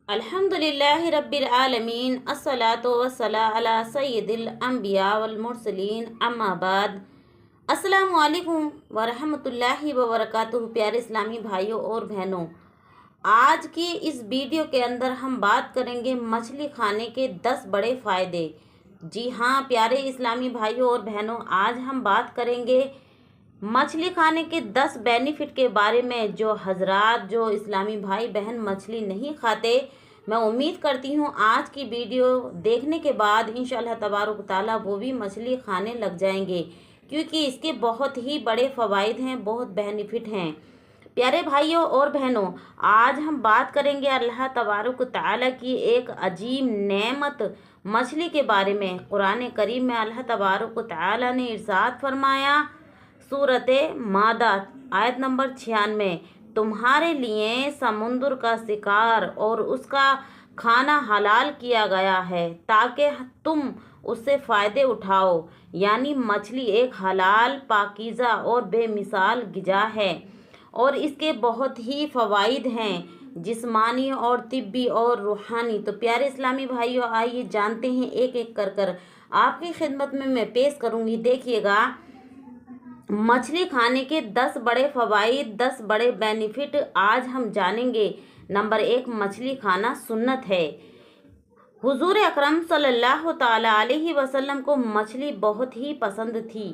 अल्हम्दुलिल्लाहि रब्बिल आलमीन अस्सलातु वस्सलामु अला सय्यिदिल अंबिया वल मुरसलीन अम्मा बाद। अस्सलामु अलैकुम व रहमतुल्लाहि व बरकातुहू। प्यारे इस्लामी भाइयों और बहनों, आज की इस वीडियो के अंदर हम बात करेंगे मछली खाने के 10 बड़े फ़ायदे। जी हाँ प्यारे इस्लामी भाइयों और बहनों, आज हम बात करेंगे मछली खाने के 10 बेनिफिट के बारे में। जो हजरात, जो इस्लामी भाई बहन मछली नहीं खाते, मैं उम्मीद करती हूँ आज की वीडियो देखने के बाद इंशाअल्लाह तबारक ताला वो भी मछली खाने लग जाएंगे, क्योंकि इसके बहुत ही बड़े फ़वाइद हैं, बहुत बेनिफिट हैं। प्यारे भाइयों और बहनों, आज हम बात करेंगे अल्लाह तबारक ताला की एक अजीम नेमत मछली के बारे में। कुरान करीम में अल्लाह तबारक ताला ने इरशाद फरमाया, सूरत मादा आयत नंबर 96, तुम्हारे लिए समुद्र का शिकार और उसका खाना हलाल किया गया है ताकि तुम उससे फ़ायदे उठाओ। यानी मछली एक हलाल, पाकीज़ा और बेमिसाल ग़िज़ा है और इसके बहुत ही फ़वाइद हैं, जिस्मानी और तिब्बी और रूहानी। तो प्यारे इस्लामी भाइयों, आइए जानते हैं एक एक कर आपकी खिदमत में मैं पेश करूँगी। देखिएगा, मछली खाने के 10 बड़े फ़वाइद, 10 बड़े बेनिफिट आज हम जानेंगे। नंबर 1, मछली खाना सुन्नत है। हुजूर अकरम सल्लल्लाहु ताला अलैहि वसल्लम को मछली बहुत ही पसंद थी।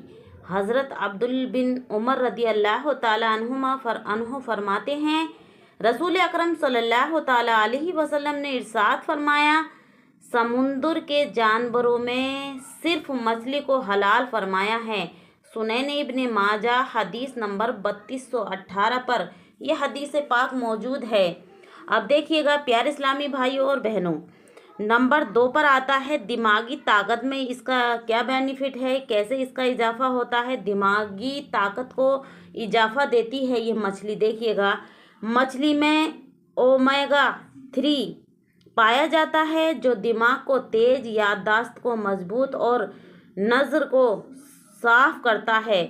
हज़रत अब्दुल बिन उमर रदी अल्लाह ताला अन्हु फरमाते हैं, रसूल अकरम सल्लल्लाहु ताला अलैहि वसल्लम ने इरशाद फरमाया, समुंदर के जानवरों में सिर्फ मछली को हलाल फरमाया है। सुनैन इब्ने माजा हदीस नंबर 3218 पर यह हदीस पाक मौजूद है। अब देखिएगा प्यारे इस्लामी भाइयों और बहनों, नंबर 2 पर आता है दिमागी ताकत में इसका क्या बेनिफिट है, कैसे इसका इजाफा होता है। दिमागी ताकत को इजाफा देती है ये मछली। देखिएगा, मछली में ओमेगा 3 पाया जाता है जो दिमाग को तेज, याददाश्त को मजबूत और नज़र को साफ करता है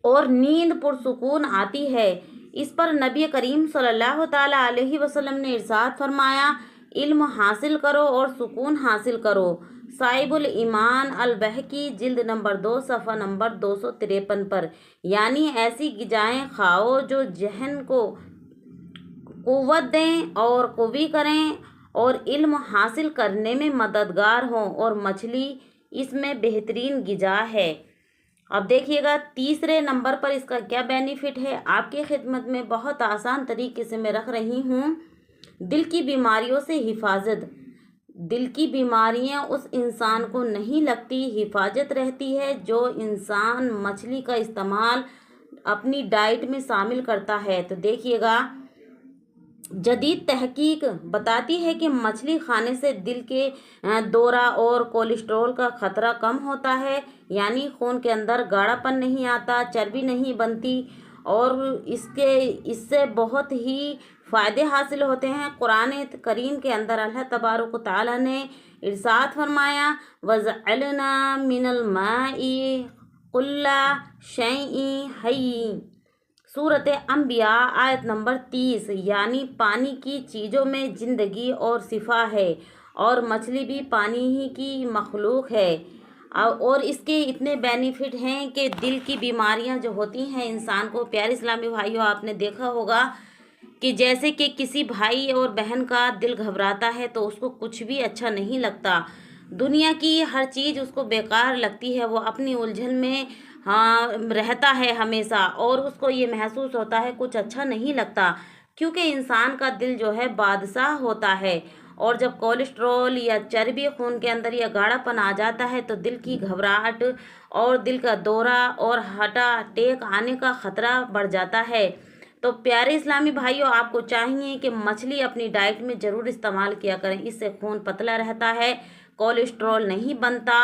और नींद पुरसुकून आती है। इस पर नबी करीम सल्लल्लाहु ताला अलैहि वसल्लम ने इरशाद फरमाया, इल्म हासिल करो और सुकून हासिल करो। साहिबुल ईमान अल बहकी जिल्द नंबर 2 सफ़ा नंबर 253 पर। यानी ऐसी ग़िज़ाएँ खाओ जो जहन को क़ुव्वत दें और क़वी करें और इल्म हासिल करने में मददगार हों, और मछली इसमें बेहतरीन ग़िज़ा है। अब देखिएगा, तीसरे नंबर पर इसका क्या बेनिफिट है, आपकी खिदमत में बहुत आसान तरीके से मैं रख रही हूँ। दिल की बीमारियों से हिफाजत। दिल की बीमारियाँ उस इंसान को नहीं लगती, हिफाजत रहती है जो इंसान मछली का इस्तेमाल अपनी डाइट में शामिल करता है। तो देखिएगा, जदीद तहकीक बताती है कि मछली खाने से दिल के दौरा और कोलेस्ट्रॉल का ख़तरा कम होता है। यानी खून के अंदर गाढ़ापन नहीं आता, चर्बी नहीं बनती और इससे बहुत ही फ़ायदे हासिल होते हैं। कुरान करीम के अंदर अल्लाह तबारक ताला ने इरशाद फरमाया, वज़अलना मिनल माई कुल्ला शैइन हय्यिन, सूरत अंबिया आयत नंबर 30। यानी पानी की चीज़ों में ज़िंदगी और शिफा है, और मछली भी पानी ही की मखलूक है। और इसके इतने बेनिफिट हैं कि दिल की बीमारियां जो होती हैं इंसान को, प्यारे इस्लामी भाइयों, आपने देखा होगा कि जैसे कि किसी भाई और बहन का दिल घबराता है तो उसको कुछ भी अच्छा नहीं लगता, दुनिया की हर चीज़ उसको बेकार लगती है, वो अपनी उलझन में रहता है हमेशा, और उसको ये महसूस होता है कुछ अच्छा नहीं लगता, क्योंकि इंसान का दिल जो है बादशाह होता है। और जब कोलेस्ट्रॉल या चर्बी खून के अंदर या गाढ़ापन आ जाता है तो दिल की घबराहट और दिल का दौरा और हार्ट अटैक आने का ख़तरा बढ़ जाता है। तो प्यारे इस्लामी भाइयों, आपको चाहिए कि मछली अपनी डाइट में ज़रूर इस्तेमाल किया करें। इससे खून पतला रहता है, कोलेस्ट्रॉल नहीं बनता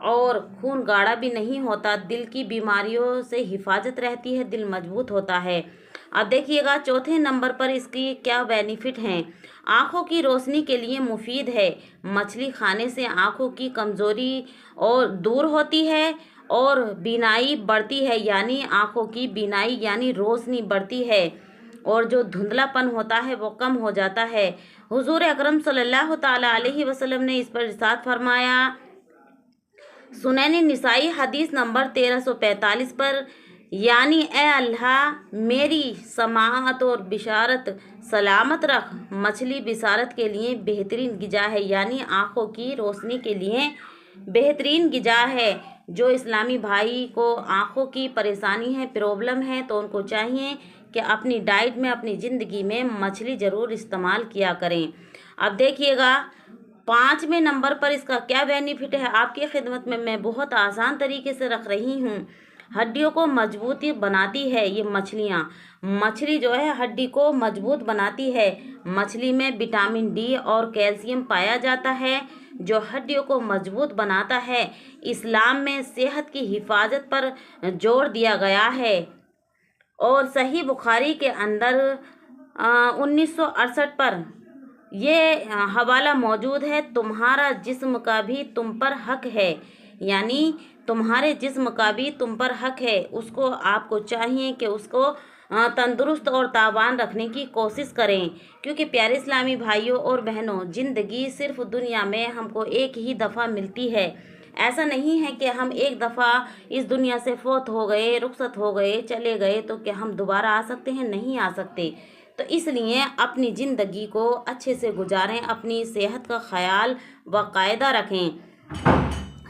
और खून गाढ़ा भी नहीं होता, दिल की बीमारियों से हिफाजत रहती है, दिल मजबूत होता है। अब देखिएगा, चौथे नंबर पर इसकी क्या बेनिफिट हैं। आँखों की रोशनी के लिए मुफीद है। मछली खाने से आँखों की कमज़ोरी और दूर होती है और बीनाई बढ़ती है। यानी आँखों की बीनाई यानी रोशनी बढ़ती है। और जो धुंधलापन होता है वो कम हो जाता है। हुजूर अकरम सल्लल्लाहु ताला अलैहि वसल्लम ने इस पर इरशाद फरमाया, सुनैन निसाई हदीस नंबर 1345 पर, यानी ए अल्लाह मेरी समाअत और बिशारत सलामत रख। मछली बिशारत के लिए बेहतरीन ग़िज़ा है, यानी आँखों की रोशनी के लिए बेहतरीन ग़िज़ा है। जो इस्लामी भाई को आँखों की परेशानी है, प्रॉब्लम है, तो उनको चाहिए कि अपनी डाइट में, अपनी ज़िंदगी में मछली ज़रूर इस्तेमाल किया करें। अब देखिएगा 5वें नंबर पर इसका क्या बेनिफिट है, आपकी खिदमत में मैं बहुत आसान तरीके से रख रही हूँ। हड्डियों को मजबूती बनाती है ये मछलियाँ। मछली जो है हड्डी को मजबूत बनाती है। मछली में विटामिन डी और कैल्शियम पाया जाता है जो हड्डियों को मजबूत बनाता है। इस्लाम में सेहत की हिफाजत पर जोर दिया गया है और सही बुखारी के अंदर 1968 पर ये हवाला मौजूद है, तुम्हारा जिस्म का भी तुम पर हक है, यानी तुम्हारे जिस्म का भी तुम पर हक है। उसको आपको चाहिए कि उसको तंदुरुस्त और तावान रखने की कोशिश करें, क्योंकि प्यारे इस्लामी भाइयों और बहनों, ज़िंदगी सिर्फ दुनिया में हमको एक ही दफ़ा मिलती है। ऐसा नहीं है कि हम एक दफ़ा इस दुनिया से फौत हो गए, रुखसत हो गए, चले गए तो क्या हम दोबारा आ सकते हैं? नहीं आ सकते। तो इसलिए अपनी ज़िंदगी को अच्छे से गुजारें, अपनी सेहत का ख्याल बाकायदा रखें।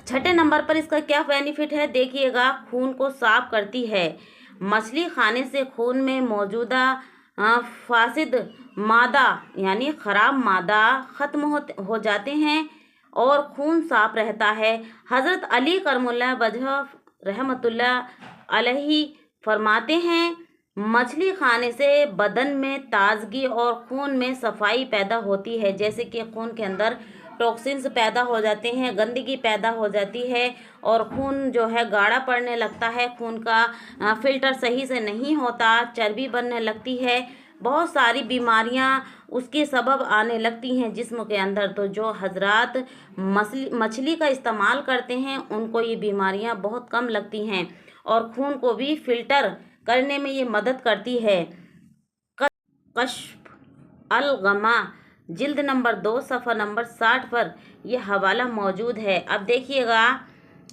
6ठे नंबर पर इसका क्या बेनिफिट है, देखिएगा, खून को साफ करती है। मछली खाने से खून में मौजूदा फासिद मादा यानी ख़राब मादा ख़त्म हो जाते हैं और खून साफ रहता है। हज़रत अली करमुल्लाह वजह रहमतुल्लाह अलैहि फरमाते हैं, मछली खाने से बदन में ताजगी और खून में सफाई पैदा होती है। जैसे कि खून के अंदर टॉक्सिन्स पैदा हो जाते हैं, गंदगी पैदा हो जाती है और खून जो है गाढ़ा पड़ने लगता है, खून का फ़िल्टर सही से नहीं होता, चर्बी बनने लगती है, बहुत सारी बीमारियां उसके सबब आने लगती हैं जिस्म के अंदर। तो जो हजरात मछली का इस्तेमाल करते हैं उनको ये बीमारियां बहुत कम लगती हैं और खून को भी फ़िल्टर करने में ये मदद करती है। कश्फ अल गमा जिल्द नंबर 2 सफ़ा नंबर 60 पर यह हवाला मौजूद है। अब देखिएगा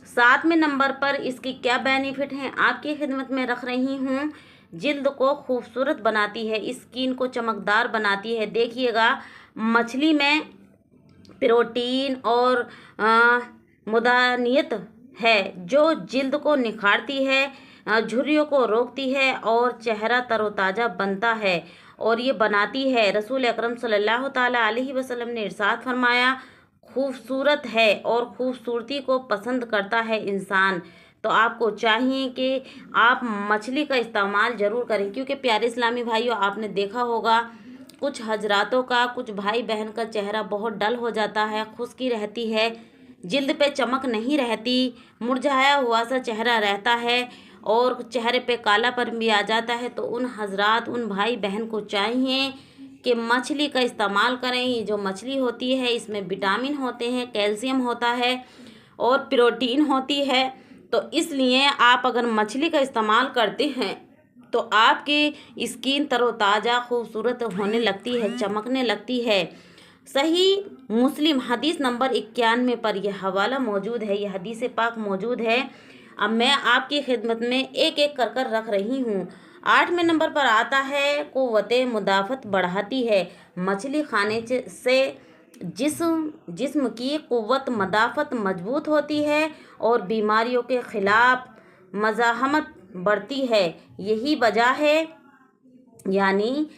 7वें नंबर पर इसकी क्या बेनिफिट हैं, आपकी खिदमत में रख रही हूँ। जिल्द को खूबसूरत बनाती है, स्किन को चमकदार बनाती है। देखिएगा मछली में प्रोटीन और मुदानियत है जो जिल्द को निखारती है, झुर्रियों को रोकती है और चेहरा तरोताज़ा बनता है और ये बनाती है। रसूल अकरम सल्लल्लाहु ताला अलैहि वसल्लम ने इरशाद फरमाया, खूबसूरत है और खूबसूरती को पसंद करता है इंसान। तो आपको चाहिए कि आप मछली का इस्तेमाल ज़रूर करें, क्योंकि प्यारे इस्लामी भाइयों, आपने देखा होगा कुछ हजरातों का, कुछ भाई बहन का चेहरा बहुत डल हो जाता है, खुश्की रहती है, जिल्द पे चमक नहीं रहती, मुरझाया हुआ सा चेहरा रहता है और चेहरे पे कालापन भी आ जाता है। तो उन हजरात, उन भाई बहन को चाहिए कि मछली का इस्तेमाल करें। ये जो मछली होती है इसमें विटामिन होते हैं, कैल्शियम होता है और प्रोटीन होती है। तो इसलिए आप अगर मछली का इस्तेमाल करते हैं तो आपकी स्किन तरोताज़ा खूबसूरत होने लगती है, चमकने लगती है। सही मुस्लिम हदीस नंबर 91 पर यह हवाला मौजूद है, यह हदीस पाक मौजूद है। अब मैं आपकी खिदमत में एक एक कर कर रख रही हूँ। 8वें नंबर पर आता है, क़ुव्वते मुदाफ़त बढ़ाती है। मछली खाने से जिस्म की क़ुव्वत मुदाफ़त मजबूत होती है और बीमारियों के ख़िलाफ़ मज़ाहमत बढ़ती है। यही वजह है, यानी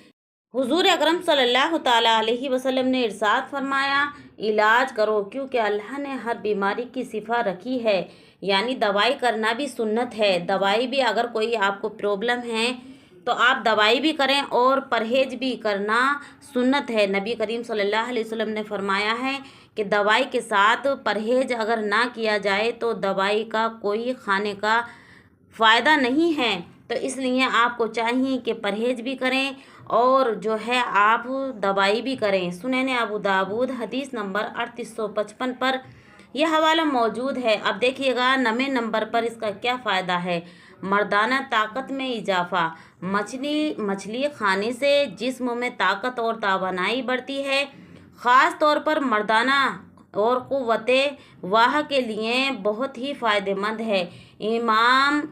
हुजूर अकरम सल्लल्लाहु ताला अलैहि वसल्लम ने इरशाद फरमाया, इलाज करो, क्योंकि अल्लाह ने हर बीमारी की सिफा रखी है, यानी दवाई करना भी सुन्नत है। दवाई भी, अगर कोई आपको प्रॉब्लम है तो आप दवाई भी करें और परहेज़ भी करना सुन्नत है। नबी करीम सल्लल्लाहु अलैहि वसल्लम ने फरमाया है कि दवाई के साथ परहेज़ अगर ना किया जाए तो दवाई का कोई खाने का फ़ायदा नहीं है। तो इसलिए आपको चाहिए कि परहेज़ भी करें और जो है आप दवाई भी करें। सुनैन अबू दाऊद हदीस नंबर 3855 पर यह हवाला मौजूद है। अब देखिएगा 9वें नंबर पर इसका क्या फ़ायदा है। मर्दाना ताकत में इजाफा। मछली खाने से जिस्म में ताकत और तवानाई बढ़ती है, ख़ास तौर पर मर्दाना और क़ुव्वते वाह के लिए बहुत ही फ़ायदेमंद है। इमाम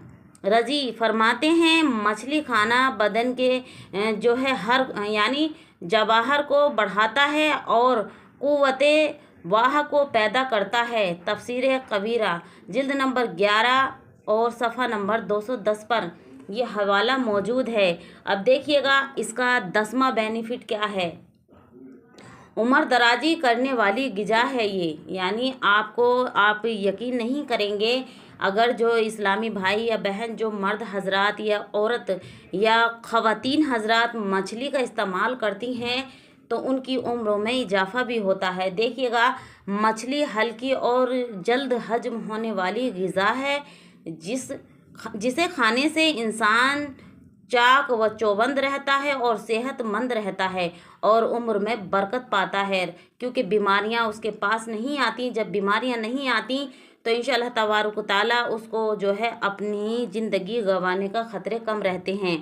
रज़ी फरमाते हैं, मछली खाना बदन के जो है हर यानी जवाहर को बढ़ाता है और क़ुव्वते वाह को पैदा करता है। तफसीर कबीरा जिल्द नंबर 11 और सफ़ा नंबर 210 पर ये हवाला मौजूद है। अब देखिएगा इसका 10वां बेनिफिट क्या है। उम्र दराजी करने वाली ग़िज़ा है ये, यानी आप यकीन नहीं करेंगे, अगर जो इस्लामी भाई या बहन, जो मर्द हजरात या औरत या ख़वातीन हजरात मछली का इस्तेमाल करती हैं तो उनकी उम्रों में इजाफ़ा भी होता है। देखिएगा, मछली हल्की और जल्द हजम होने वाली ग़िज़ा है जिसे खाने से इंसान चाक व चौबंद रहता है और सेहतमंद रहता है और उम्र में बरकत पाता है, क्योंकि बीमारियां उसके पास नहीं आती। जब बीमारियां नहीं आती तो इंशाअल्लाह तबारक व तआला उसको जो है अपनी ज़िंदगी गंवाने का ख़तरे कम रहते हैं।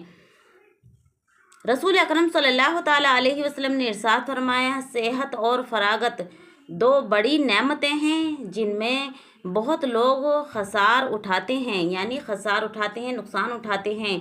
रसूल अकरम सल्लल्लाहु ताला अलैहि वसल्लम ने इरशाद फरमाया, सेहत और फरागत 2 बड़ी नेमतें हैं जिनमें बहुत लोग खसार उठाते हैं, यानी खसार उठाते हैं, नुकसान उठाते हैं।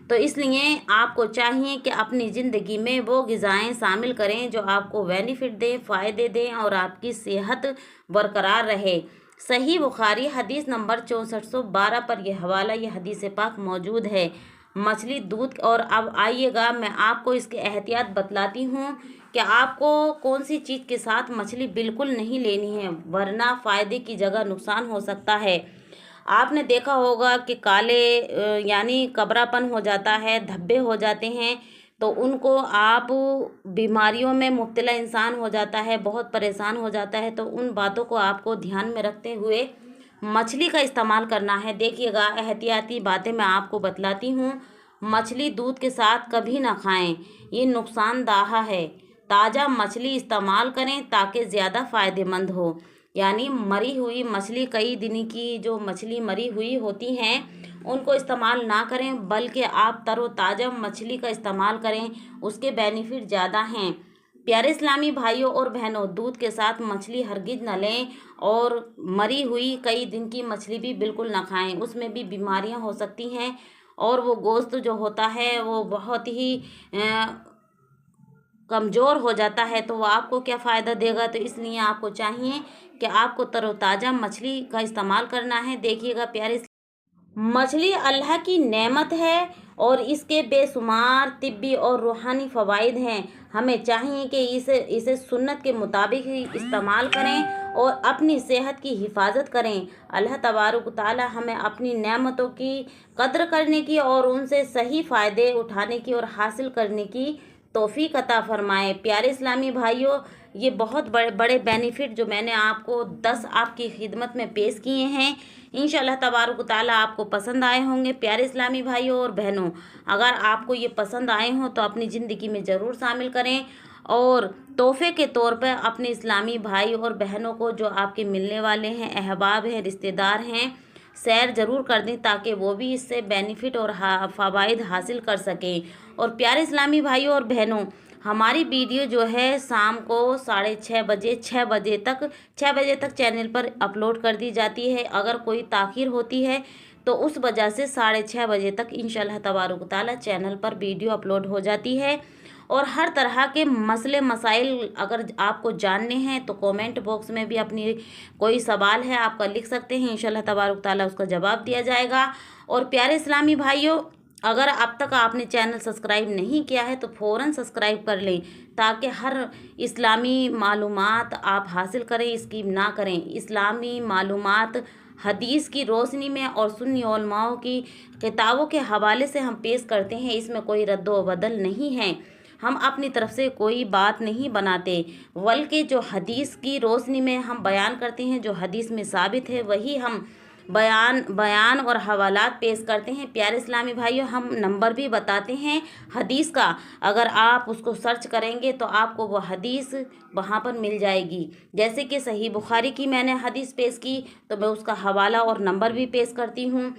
तो इसलिए आपको चाहिए कि अपनी ज़िंदगी में वो ग़िज़ाएँ शामिल करें जो आपको बेनिफिट दें, फ़ायदे दें और आपकी सेहत बरकरार रहे। सही बुखारी हदीस नंबर 6412 पर यह हवाला, यह हदीस पाक मौजूद है। मछली दूध। और अब आइएगा, मैं आपको इसके एहतियात बतलाती हूँ कि आपको कौन सी चीज़ के साथ मछली बिल्कुल नहीं लेनी है, वरना फ़ायदे की जगह नुकसान हो सकता है। आपने देखा होगा कि काले यानी कबरापन हो जाता है, धब्बे हो जाते हैं, तो उनको आप बीमारियों में मुब्तला इंसान हो जाता है, बहुत परेशान हो जाता है। तो उन बातों को आपको ध्यान में रखते हुए मछली का इस्तेमाल करना है। देखिएगा, एहतियाती बातें मैं आपको बतलाती हूँ। मछली दूध के साथ कभी ना खाएं, ये नुकसानदाह है। ताज़ा मछली इस्तेमाल करें ताकि ज़्यादा फ़ायदेमंद हो। यानी मरी हुई मछली, कई दिन की जो मछली मरी हुई होती हैं उनको इस्तेमाल ना करें, बल्कि आप तरोताज़ा मछली का इस्तेमाल करें, उसके बेनिफिट ज़्यादा हैं। प्यारे इस्लामी भाइयों और बहनों, दूध के साथ मछली हरगिज़ न लें और मरी हुई कई दिन की मछली भी बिल्कुल ना खाएं, उसमें भी बीमारियां हो सकती हैं और वो गोश्त जो होता है वो बहुत ही कमज़ोर हो जाता है, तो वो आपको क्या फ़ायदा देगा। तो इसलिए आपको चाहिए कि आपको तरोताज़ा मछली का इस्तेमाल करना है। देखिएगा प्यारे, मछली अल्लाह की नेमत है और इसके बेशुमार तिब्बी और रूहानी फ़वाइद हैं। हमें चाहिए कि इसे सुन्नत के मुताबिक ही इस्तेमाल करें और अपनी सेहत की हिफाजत करें। अल्लाह तबारक व तआला हमें अपनी नेमतों की कद्र करने की और उनसे सही फ़ायदे उठाने की और हासिल करने की तौफीक अता फ़रमाए। प्यारे इस्लामी भाइयों, ये बहुत बड़े बड़े बेनिफिट जो मैंने आपको 10 आपकी खिदमत में पेश किए हैं, इंशाअल्लाह तबारक व तआला आपको पसंद आए होंगे। प्यारे इस्लामी भाइयों और बहनों, अगर आपको ये पसंद आए हों तो अपनी ज़िंदगी में ज़रूर शामिल करें और तोहफे के तौर पर अपने इस्लामी भाई और बहनों को, जो आपके मिलने वाले हैं, अहबाब हैं, रिश्तेदार हैं, शेयर ज़रूर कर दें ताकि वो भी इससे बेनिफिट और फ़वाइद हासिल कर सकें। और प्यारे इस्लामी भाइयों और बहनों, हमारी वीडियो जो है शाम को 6:30 बजे 6 बजे तक चैनल पर अपलोड कर दी जाती है। अगर कोई ताख़ीर होती है तो उस वजह से 6:30 बजे तक इंशाअल्लाह तबारक व तआला चैनल पर वीडियो अपलोड हो जाती है। और हर तरह के मसले मसाइल अगर आपको जानने हैं तो कमेंट बॉक्स में भी अपनी कोई सवाल है आपका लिख सकते हैं, इंशाअल्लाह तबारक व तआला उसका जवाब दिया जाएगा। और प्यारे इस्लामी भाइयों, अगर अब तक आपने चैनल सब्सक्राइब नहीं किया है तो फ़ौरन सब्सक्राइब कर लें ताकि हर इस्लामी मालूमात आप हासिल करें, स्किप ना करें। इस्लामी मालूमात हदीस की रोशनी में और सुन्नी उलमाओं की किताबों के हवाले से हम पेश करते हैं, इसमें कोई रद्दो बदल नहीं है। हम अपनी तरफ से कोई बात नहीं बनाते, बल्कि जो हदीस की रोशनी में हम बयान करते हैं, जो हदीस में साबित है वही हम बयान और हवालात पेश करते हैं। प्यारे इस्लामी भाइयों, हम नंबर भी बताते हैं हदीस का, अगर आप उसको सर्च करेंगे तो आपको वो हदीस वहाँ पर मिल जाएगी। जैसे कि सही बुखारी की मैंने हदीस पेश की तो मैं उसका हवाला और नंबर भी पेश करती हूँ।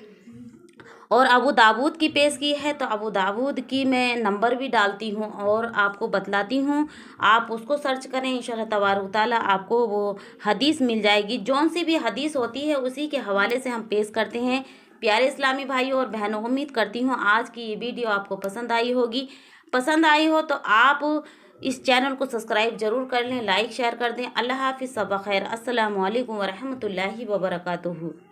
اور ابو داود کی پیش کی ہے، تو ابو داود کی میں نمبر بھی ڈالتی ہوں اور آپ کو بتلاتی ہوں، آپ اس کو سرچ کریں، انشاءاللہ تبارک و تعالیٰ آپ کو وہ حدیث مل جائے گی۔ جون سی بھی حدیث ہوتی ہے اسی کے حوالے سے ہم پیش کرتے ہیں۔ پیارے اسلامی بھائیوں اور بہنوں، امید کرتی ہوں آج کی یہ ویڈیو آپ کو پسند آئی ہوگی۔ پسند آئی ہو تو آپ اس چینل کو سبسکرائب ضرور کر لیں، لائک شیئر کر دیں۔ اللہ حافظ، صبح خیر، السلام علیکم ورحمۃ اللہ وبرکاتہ۔